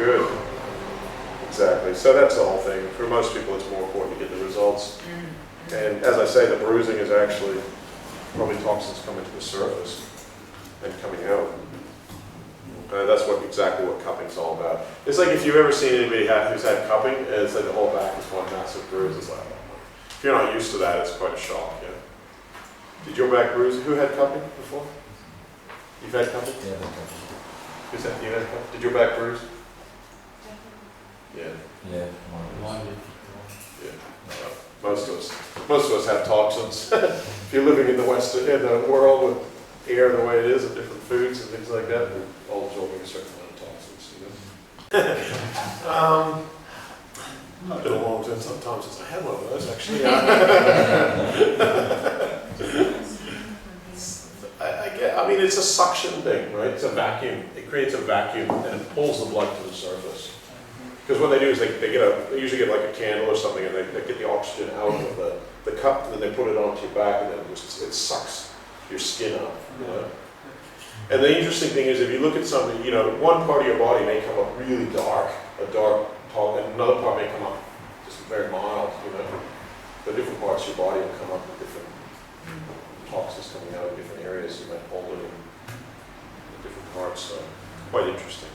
Good. Exactly. So that's the whole thing. For most people, it's more important to get the results. And as I say, the bruising is actually probably toxins coming to the surface and coming out. That's exactly what cupping's all about. It's like if you've ever seen anybody who's had cupping, and it's like the whole back is one massive bruise. It's like, if you're not used to that, it's quite a shock. Yeah. Did your back bruise? Who had cupping before? You've had cupping? Yeah, cupping. Who's that? You had cupping? Did your back bruise? Yeah. Yeah. Yeah. Most of us have toxins. If you're living in the world with air the way it is and different foods and things like that, we're all absorbing a certain amount of toxins. It's been a long time since I had one of those, actually. I mean, it's a suction thing, right? It's a vacuum. It creates a vacuum and it pulls the blood to the surface. Because what they do is they usually get like a candle or something, and they get the oxygen out of the cup, and then they put it onto your back, and then it sucks your skin up. You know? And the interesting thing is, if you look at something, one part of your body may come up really dark, and another part may come up just very mild. The different parts of your body will come up with different toxins coming out in different areas. You might hold it in different parts. So quite interesting.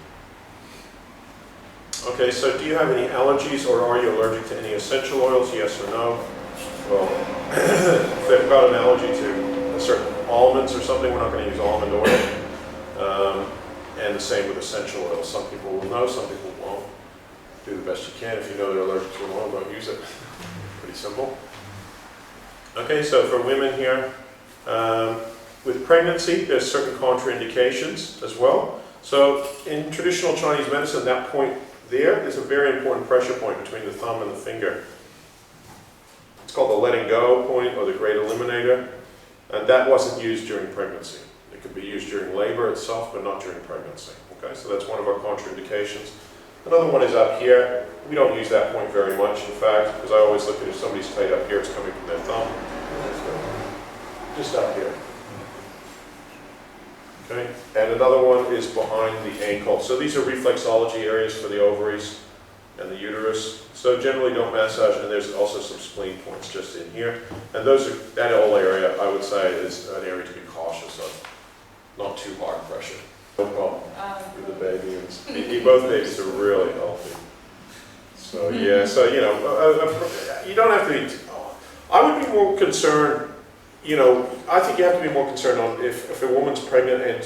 Okay, so do you have any allergies or are you allergic to any essential oils? Yes or no? Well, if they've got an allergy to certain almonds or something, we're not going to use almond oil. And the same with essential oils. Some people will know, some people won't. Do the best you can. If you know they're allergic to an oil, don't use it. Pretty simple. Okay, so for women here, with pregnancy, there's certain contraindications as well. So in traditional Chinese medicine, that point there's a very important pressure point between the thumb and the finger. It's called the letting go point or the great eliminator, and that wasn't used during pregnancy. It could be used during labor itself, but not during pregnancy. Okay, so that's one of our contraindications. Another one is up here. We don't use that point very much, in fact, because I always look at if somebody's tight up here, it's coming from their thumb. Just up here. Okay. And another one is behind the ankle. So these are reflexology areas for the ovaries and the uterus. So generally don't massage, and there's also some spleen points just in here. And that whole area, I would say, is an area to be cautious of. Not too hard pressure. No problem with the baby. Both babies are really healthy. So yeah, so you don't have to be, I would be more concerned, I think you have to be more concerned on if a woman's pregnant and,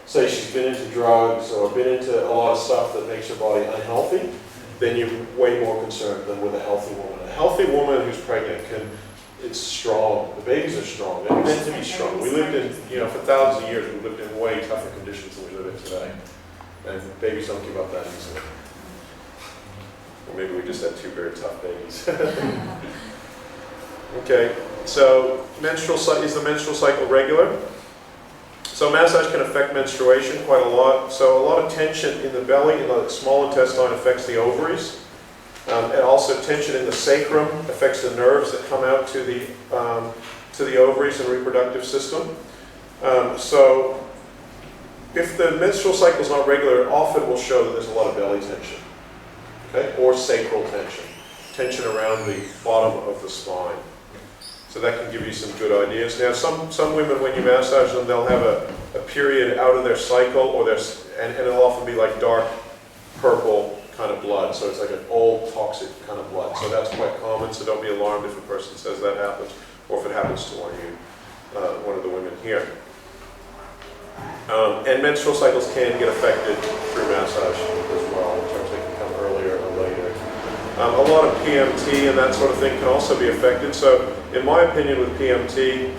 say she's been into drugs or been into a lot of stuff that makes her body unhealthy, then you're way more concerned than with a healthy woman. A healthy woman who's pregnant it's strong. The babies are strong. They're meant to be strong. We lived in, for thousands of years, we lived in way tougher conditions than we live in today. And babies don't give up that easily. Or maybe we just had two very tough babies. Okay, so is the menstrual cycle regular? So massage can affect menstruation quite a lot. So a lot of tension in the belly, in the small intestine, affects the ovaries. And also tension in the sacrum affects the nerves that come out to the ovaries and reproductive system. So if the menstrual cycle is not regular, it often will show that there's a lot of belly tension, okay, or sacral tension around the bottom of the spine. So that can give you some good ideas. Now, some women, when you massage them, they'll have a period out of their cycle, and it'll often be like dark purple kind of blood. So it's like an old toxic kind of blood. So that's quite common. So don't be alarmed if a person says that happens, or if it happens to one of the women here. And menstrual cycles can get affected through massage as well. In terms they can come earlier or later. A lot of PMT and that sort of thing can also be affected. So in my opinion with PMT,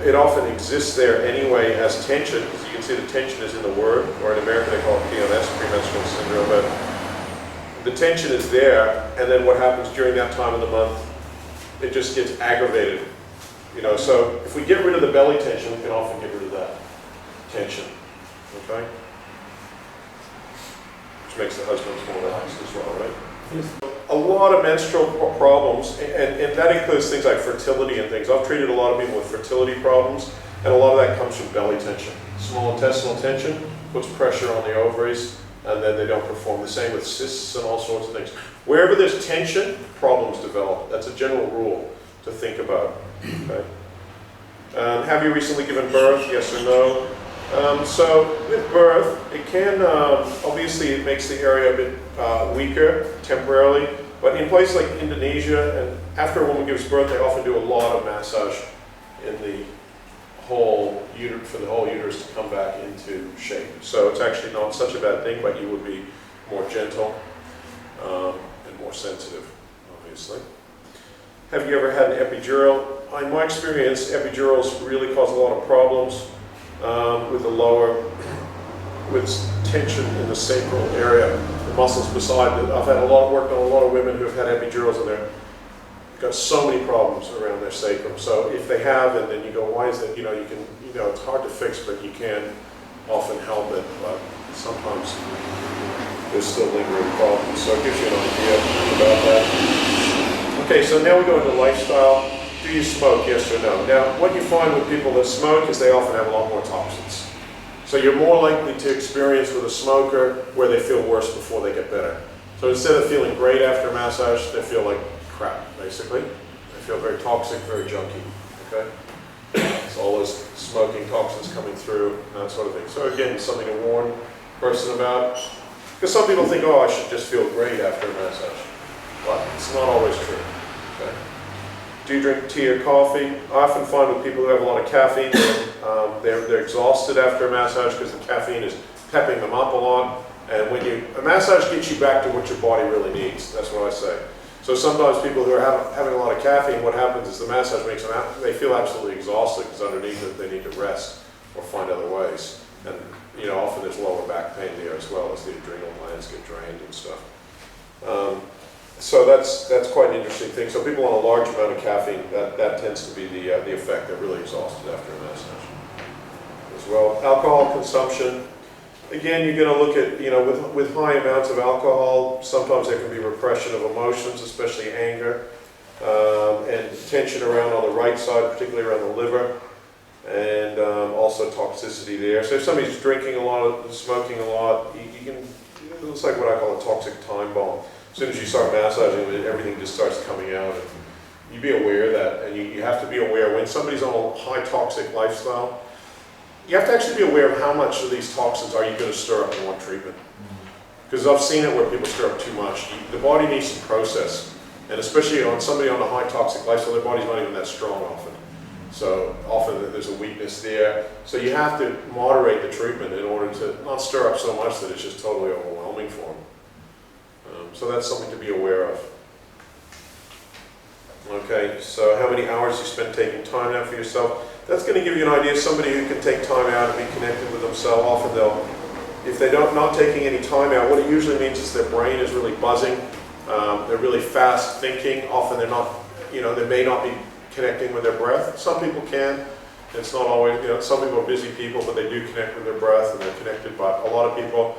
it often exists there anyway as tension, because you can see the tension is in the word, or in America they call it PMS, premenstrual syndrome. But the tension is there, and then what happens during that time of the month, it just gets aggravated. So if we get rid of the belly tension, we can often get rid of that tension. Okay? Which makes the husbands more relaxed as well, right? A lot of menstrual problems, and that includes things like fertility and things. I've treated a lot of people with fertility problems, and a lot of that comes from belly tension. Small intestinal tension puts pressure on the ovaries, and then they don't perform. The same with cysts and all sorts of things. Wherever there's tension, problems develop. That's a general rule to think about. Okay? Have you recently given birth? Yes or no? So with birth, it can, obviously it makes the area a bit weaker temporarily, but in places like Indonesia, and after a woman gives birth, they often do a lot of massage in the whole uterus, for the whole uterus to come back into shape. So it's actually not such a bad thing, but you would be more gentle and more sensitive, obviously. Have you ever had an epidural? In my experience, epidurals really cause a lot of problems with the lower, with tension in the sacral area, the muscles beside it. I've had worked on a lot of women who have had epidurals, and they've got so many problems around their sacrum. So if they have, and then you go, why is that? You can, it's hard to fix, but you can often help it. But sometimes there's still lingering problems. So it gives you an idea about that. Okay, so now we go into lifestyle. Do you smoke, yes or no? Now, what you find with people that smoke is they often have a lot more toxins. So you're more likely to experience with a smoker where they feel worse before they get better. So instead of feeling great after a massage, they feel like crap, basically. They feel very toxic, very junky, okay? It's all those smoking toxins coming through, and that sort of thing. So again, something to warn a person about. Because some people think, oh, I should just feel great after a massage. But it's not always true, okay? Do you drink tea or coffee? I often find with people who have a lot of caffeine, they're exhausted after a massage because the caffeine is pepping them up a lot. And a massage gets you back to what your body really needs. That's what I say. So sometimes people who are having a lot of caffeine, what happens is the massage makes them, they feel absolutely exhausted because underneath it they need to rest or find other ways. And often there's lower back pain there as well as the adrenal glands get drained and stuff. So that's quite an interesting thing. So people on a large amount of caffeine, that tends to be the effect. They're really exhausted after a massage as well. Alcohol consumption. Again, you're going to look at, with high amounts of alcohol, sometimes there can be repression of emotions, especially anger, and tension around on the right side, particularly around the liver, and also toxicity there. So if somebody's drinking a lot, smoking a lot, you can, it looks like what I call a toxic time bomb. As soon as you start massaging, everything just starts coming out. And you be aware of that, and you have to be aware when somebody's on a high toxic lifestyle, you have to actually be aware of how much of these toxins are you going to stir up in one treatment. Because I've seen it where people stir up too much. The body needs some process, and especially on somebody on a high toxic lifestyle, their body's not even that strong often. So often there's a weakness there. So you have to moderate the treatment in order to not stir up so much that it's just totally overwhelming for them. So that's something to be aware of. Okay, so how many hours you spend taking time out for yourself? That's going to give you an idea of somebody who can take time out and be connected with themselves. Often if they're not taking any time out, what it usually means is their brain is really buzzing. They're really fast thinking. Often they're not, they may not be connecting with their breath. Some people can. It's not always, some people are busy people, but they do connect with their breath and they're connected. But a lot of people,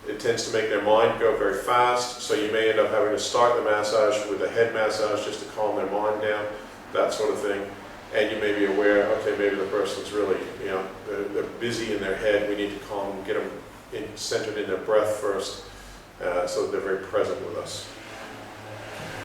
it tends to make their mind go very fast. So you may end up having to start the massage with a head massage just to calm their mind down, that sort of thing. And you may be aware, okay, maybe the person's really, they're busy in their head. We need to get them centered in their breath first, so that they're very present with us.